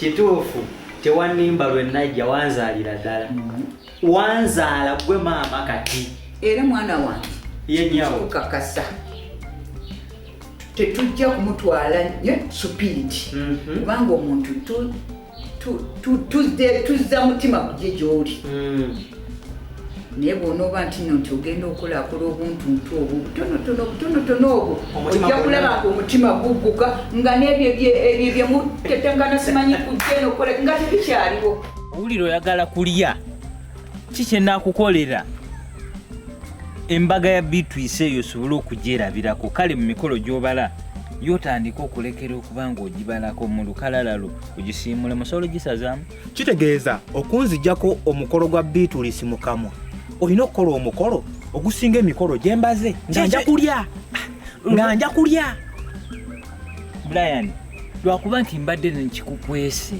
kituufu tewanimba lwe najja wanzaalira ddala wanzaala gwe maama kati era mwana wange yenyawo kakasa tetujja kumutwala nnyo supiriti kubanga omuntu tuzza mutima gye gy'oli naye bw'onooba nti nno nti ogenda okolakola obuntuntu obwo butonotono obwo ojja kulaba nga omutima gugguka nga n'ebyo byemutetengana simanyi kujja nokola nga tebikyaliwo. Owulira oyagala kulya kiki naakukolera embaga ya Beatrice eyo osobole okugyerabirako kale mu mikolo gy'obala yotandika okulekera okuba nga ogibalako mu lukalalalo ogisiimula musolo gisazaamu. Kitegeeza okunzijjako omukolo gwa Beatrice mu kamwa olina okukola omukolo ogusinga emikolo gye mbaze nga nja kulya. Brian, lwakuba nti mbadde nekikukwese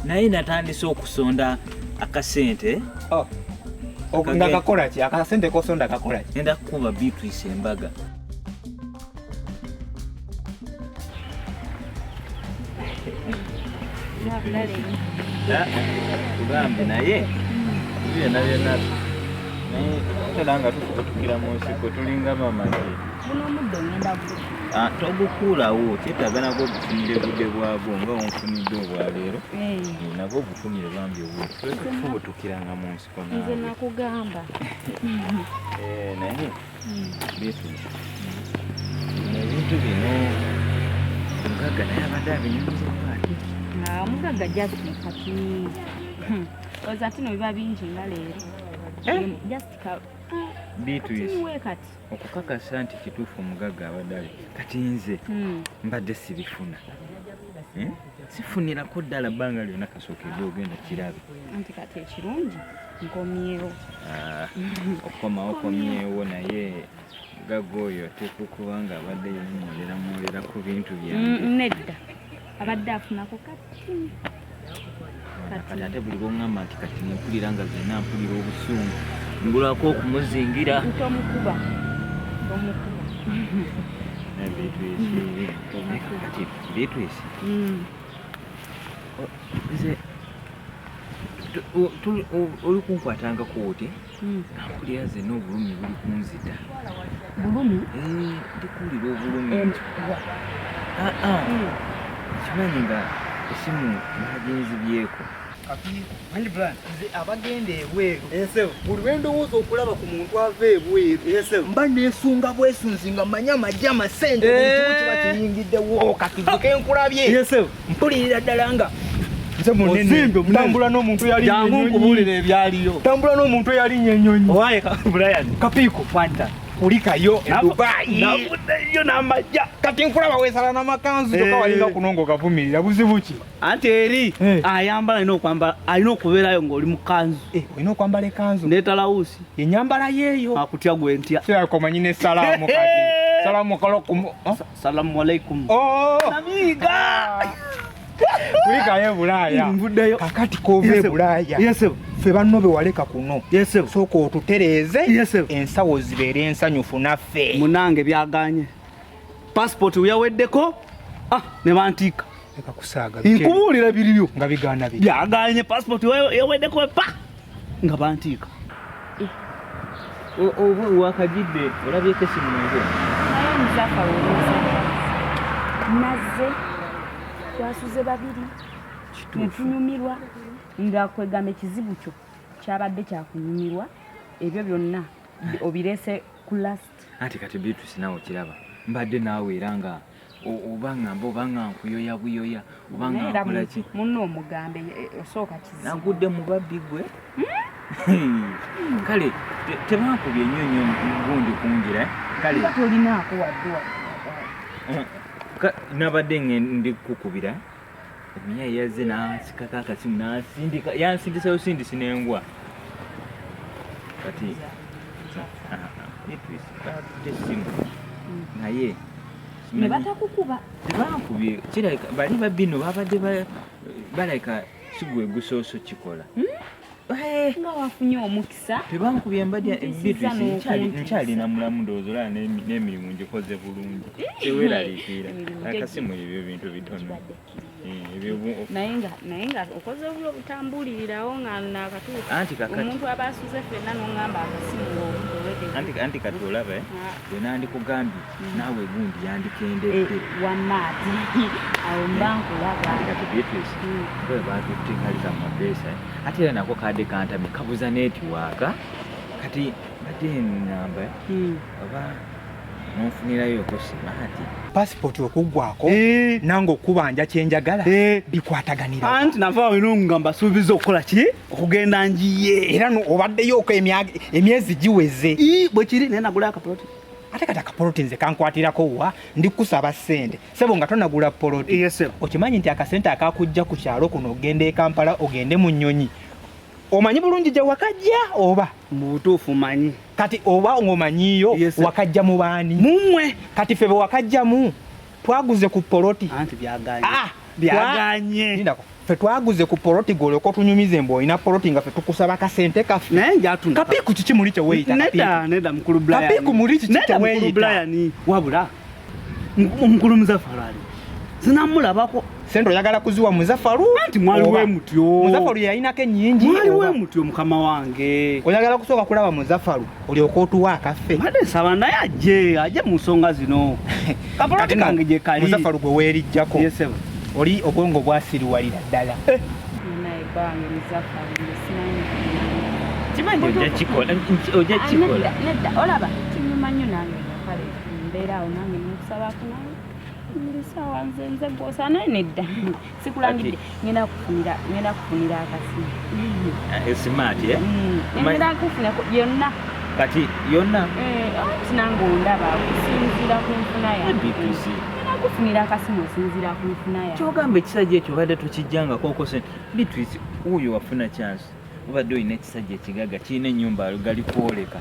naye natandise okusonda akasente nga kakola ki akasente kosonda kakola ki ngenda kukuba Beatrice embaga. Tugambe naye byonna naye tera nga tukutukira mu nsiko tulinga mamaze buno omuddo ngenda togukuulawo kyetaaga nagwo obufunire budde bwagwo nga onfunidde obwaleero nagwo obufunire bambi obutufubutukiranga mu nsiko nze nakugamba naye Beatrice ebintu bino omugagga naye abadde abinyumizaako ati omugagga just kati oza tino biba bingi nga leero just Beatrice kati okukakasa nti kituufu omugagga abadde ali kati nze mbadde sibifuna sifunirako ddala bbanga lyonna kasookedde ogenda kirabe anti kati ekirungi nkomyewo okukomawo okomyewo naye mugagga oyo tekukuba nga abadde yemwolera ku bintu byange nedda abadde afunako kati ate buli lwoŋŋamba nti kati nempulira nga zena mpulira obusungu ngulako okumuzingira tomukuba Beatrice nze oli kunkwatangako oti nampulira zena obulumi buli kunzita. Bulumi? Ndikuwulira obulumi kimanyi nga esimu baginzibyeko Manyi Brian, nze abagenda ebweru buli lwe ndowooza okulaba ku muntu ava ebweru mba neesunga bwesunzi nga mmanyi amagye amasente buli kimu kiba kiyingiddewo kakiju kenkulabye mpulirira ddala nga nze munene ntambula n'omuntu eyali nkubulira ebyaliyo ntambula n'omuntu eyali nnyonnyonyi owaye Brian kapiiko kwanta kulikayo Dubai navuddeyo n'amajja kati nkulaba weesala n'amakanzu kyokka walinga kunongo gavumirira buzibu ki anti eri ayambala alina okubeerayo ng'oli mu kanzu olina okwambala ekanzu netalawusi enyambala yeeyo akutya gwe ntya kirakomanyi n'essalaamu kati salaamu kalokum salamu alaikum namiga kulikayo e Bulaaya nvuddeyo kakati koova e Bulaaya ffe banno be waleka kuno sooka otutereeze ensawo zibeere ensanyufu naffe munange byaganye passport uyaweddeko ne bantiika leka kusaaga nkubuulira biriyo nga bigaana byaganye passport yaweddeko nga bantiika oba wakagidde olabyeko esimu nze naye muzaka woluusa nazze twasuze babiri netunyumirwa nga kwegamba ekizibu kyo kyabadde kyakunyumirwa ebyo byonna obireese ku last anti kati Beatrice naawe kiraba mbadde naawe era nga obangamba obanga nkuyoya buyoya obanga nkola ki munno omugambe osooka kizibu nagudde mu babbi gwe kale tebankubye ennyonyo gundi kungira kale tolinaako wadde nabadde ndi kukubira emiya yazze nasikako akasimu nasindika yansindisayo sindisi nengwa kati esimu naye ne batakukuba tebankubye kirabika bali babbino babadde balabika sigwe gusooso kikola nga wafunye omukisa tebankubye embadya nkyali na mulamu ndowooza olaba n'emirimu ngikoze bulungi teweeraliikira akasimu ebyo bintu bitono naye nga okoze obula obutambulirirawo nga nakatuuka omuntu aba asuze ffenna n'oŋŋamba akasimu anti kati olaba bwe nandikugambye naawe gundi yandikendedde wamaati awo mba nkulaba kati Beatrice bwe batutingaliza mu mapeesa ate era nako kadde kantamye kabuza netiwaaka kati badde namba oba nonfunirayo ko simaati passport okuggwako nange okubanja kyenjagala bikwataganira anti navaawe nongamba suubiza okukola ki okugenda njiye era obaddeyoko emyezi giweze bwe kiri naye nagula akapoloti ate kati akapoloti nze kankwatirako wa ndikusaba ssente sebo nga tonagula poloti okimanyi nti akasente akakujja ku kyalo kuno ogende e Kampala ogende mu Nnyonyi omanyi bulungi gye wakajja oba mu butuufu manyi kati oba ng'omanyiyo wakajja mu baani mumwe kati ffe bwe wakajjamu twaguze ku poloti anti byaganye lindako ffe twaguze ku poloti goleko tunyumize mbu olina poloti nga ffe tukusaba kasente kaffe naye njatunda kapiiku kiki muli kyeweeyita nedda mukulu Brian kapiiku muli kiki kyeweeyita Brian wabula omukulu Muzaffarali zinamulabako sente oyagala kuziwa Muzaffaru anti mwali we mutyo Muzaffaru yalinako ennyingi mwali we mutyo mukama wange oyagala kusooka kulaba Muzaffaru olyoka otuwa akaffe ate nsaba naye ajje mu nsonga zino kapoloti kange gye kali Muzaffaru gwe weerijjako oli obwongo bwasiriwalira ddala kimanyi ojja kikola nedda olaba kinyuma nnyo nange kale mbeera awo nange mukusabaako naye sawa nze bosa naye nedda sikulangidde ngenda kufunira akasimu smart ngenda kufuna yonna kati yonna sinanga ondaba okusinzira ku nfuna yange ngenda kufunira akasimu osinzira ku nfuna yange kyogamba ekisajja ekyo obadde tokijjangako okose Beatrice oyo wafuna chance obadde olina ekisajja ekigaga kirina ennyumba galikwoleka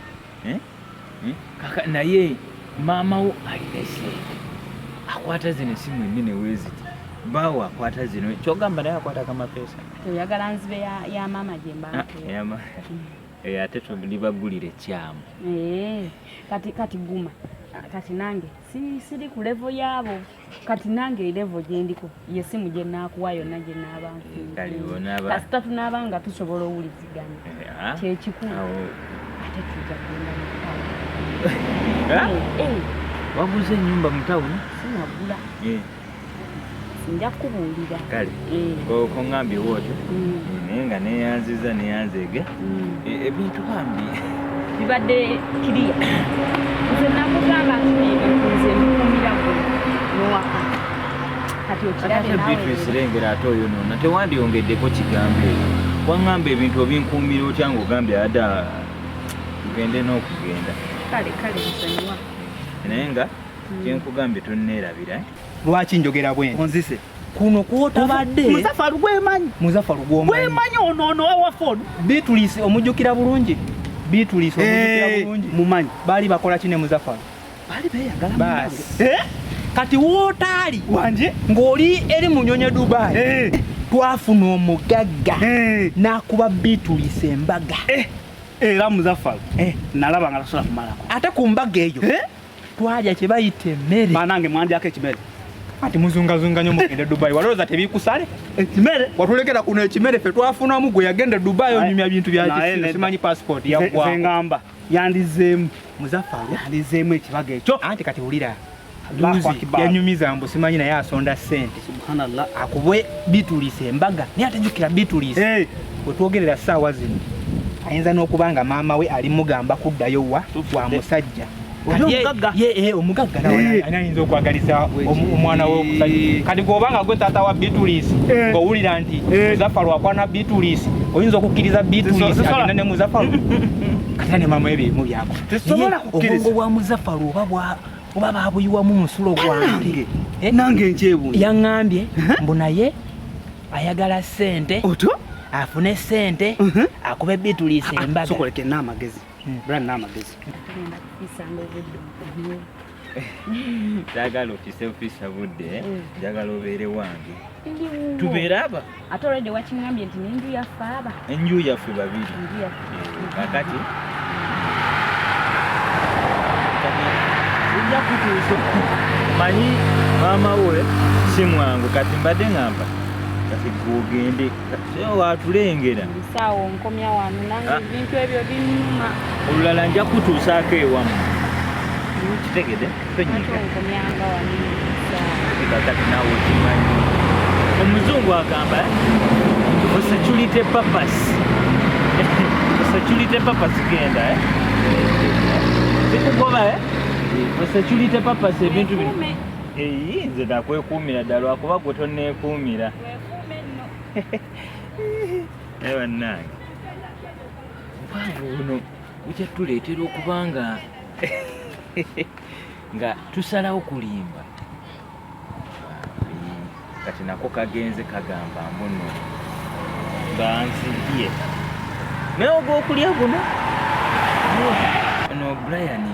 naye maama wo alina esente akwata zino esimu ennene weeziti baawo akwata zino kyogamba naye akwata kamapeesa oyagala nzibe ya maama gye mbantu ate tulibagulira ekyamu kati guma kati nange siri ku levo yaabo kati nange levo gyendiko yesimu gye naakuwa yonna gye naabakasita tunaabanga tusobola owuliziganya kyekikulu ate tujja kugenda mu waguze ennyumba mu tawuni sinagula sinja kubuulira kale koŋŋambye wootyo naye nga neyanzege ebintu bambi bibadde kiriya nze nakugamba nti nze mukumira gwe nowaka kati okirabe Beatrice lengera ate oyo noona tewandyongeddeko kigambo ekyo waŋŋamba ebintu obinkuumira otya ng'ogambye ada tugende n'okugenda kale nsonyiwa naye nga kyenkugambye tonneerabira lwaki njogera bwenti onzise kuno kwotabadde Muzaffaru Muzaffaru gwemanyi ono wawafe ono Beatrice omujjukira bulungi Beatrice omujjukira bulungi mumanyi baali bakola ki ne Muzaffaru baali beeyagala kati wootaali wanje ng'oli eri mu Nnyonyi Dubai twafuna omugagga n'akuba Beatrice embaga era Muzaffaru nalaba nga tasobola kumalako ate ku mbaga eyo twalya kye bayita emmere banange mwandyako ekimere ati muzungazunga nnyo mugende Dubai walowooza tebikusale ekimere watulekera kuno ekimere ffe twafunamu gwe yagenda Dubai onyumya bintu byakisimu simanyi passport yaggwangamba yandizeemu Muzaffaru yandizeemu ekibaga ekyo anti kati wulira yanyumiza mbu simanyi naye asonda ssente subhanallah akubwe Beatrice embaga naye atajjukira Beatrice bwe twogerera ssaawa zino ayinza n'okuba nga maama we ali mugamba kuddayo wa musajja omugagga ani ayinza okwagaliza omwana we okusajja kati gweobanga gwe taata wa Beatrice ng'owulira nti Muzaffaru akwana Beatrice oyinza okukkiriza Beatrice agenda ne Muzaffaru kati ne maama we birimu byako obwongo bwa Muzaffaru oba baabuyiwamu musulo gwange nange nkyebuuza yaŋŋambye mbu naye ayagala ssente afune ssente akube Beatrice embaga sokoleke n'amagezi Brian n'amagezi Njagala ofise ofisa budde njagala obeere wange tubeere aba ate olwedde wakingambye nti n'enju yaffe aba enju yaffe babiri kakati ojja kutuusa manyi maama we si mwangu kati mbadde ngamba kati gwogende watulengera bisaawo nkomya wano nange ebintu ebyo binnuma olulala nja kutuusaako ewamu kitegede nkomyanga wano kakati naawe okimanyi omuzungu agamba for security purpose security purpose genda bikugoba for security purpose ebintu bino nze nakwekuumira ddala lwakuba gwe tonneekuumira naye bannange obwangu buno bukyatuleetera okuba nga tusalawo kulimba kati nako kagenze kagamba muno nga nzibye naye ogw'okulya guno ono Brian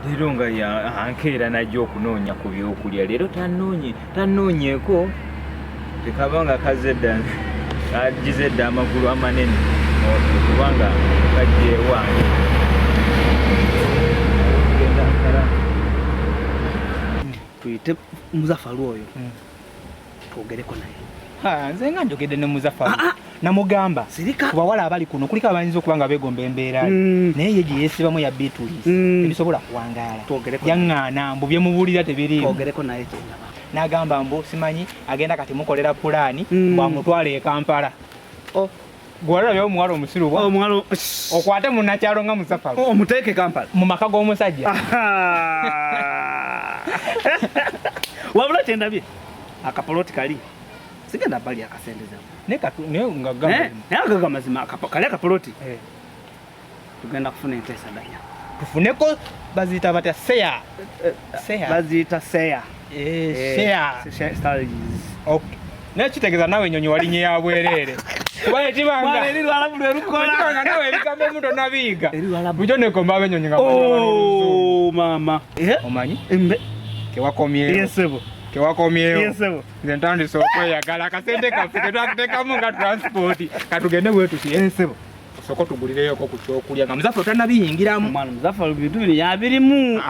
leero nga ankeera najja okunoonya ku byokulya leero tannoonyeeko tekaba nga kaze dda agize dda amagulu amanene kubanga kajja ewange tuyite Muzaffaru oyo twogereko naye. Nze nga njogedde ne Muzaffaru namugamba kubawala abali kuno kuliko abayinza okuba nga beegomba embeera naye ye gye yeesibamu ya Beatrice ebisobola kuwangaala yaŋŋaana mbu bye mubuulira tebiriimu twogereko naye kyendaba n'agamba mbu simanyi agenda kati mukolera pulaani bwamutwala e Kampala gwalabya omuwala omusiru bwa okwate munnakyalo nga Muzaffaru omuteeke Kampala mu maka g'omusajja wabula kyendabye akapoloti kali sigenda bali akasendezamu naye agaga mazima kali akapoloti tugenda kufuna enteesaganya tufuneko baziyita batya seya baziyita seya naye kitegeeza nawe ennyonyi walinye ya bwereere kuba etibanga nawe erigambo omuntu nabiyiga bujo nekomba abenyonyi nga mama omanyi kewakomyewo nze ntandise okweyagala akasente kaffe ketwakuteekamu nga transport katugende bwetusi soko tugulireyoko ku kyokulya nga Muzaffaru tannabiyingiramu mwana Muzaffaru bintu bino yabirimu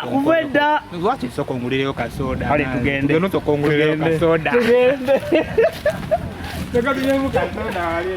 kuva edda lwaki soko ngulireyo kasoda kale tugende soko ngulireyo kasoda tugende teka tunyemu kasoda wali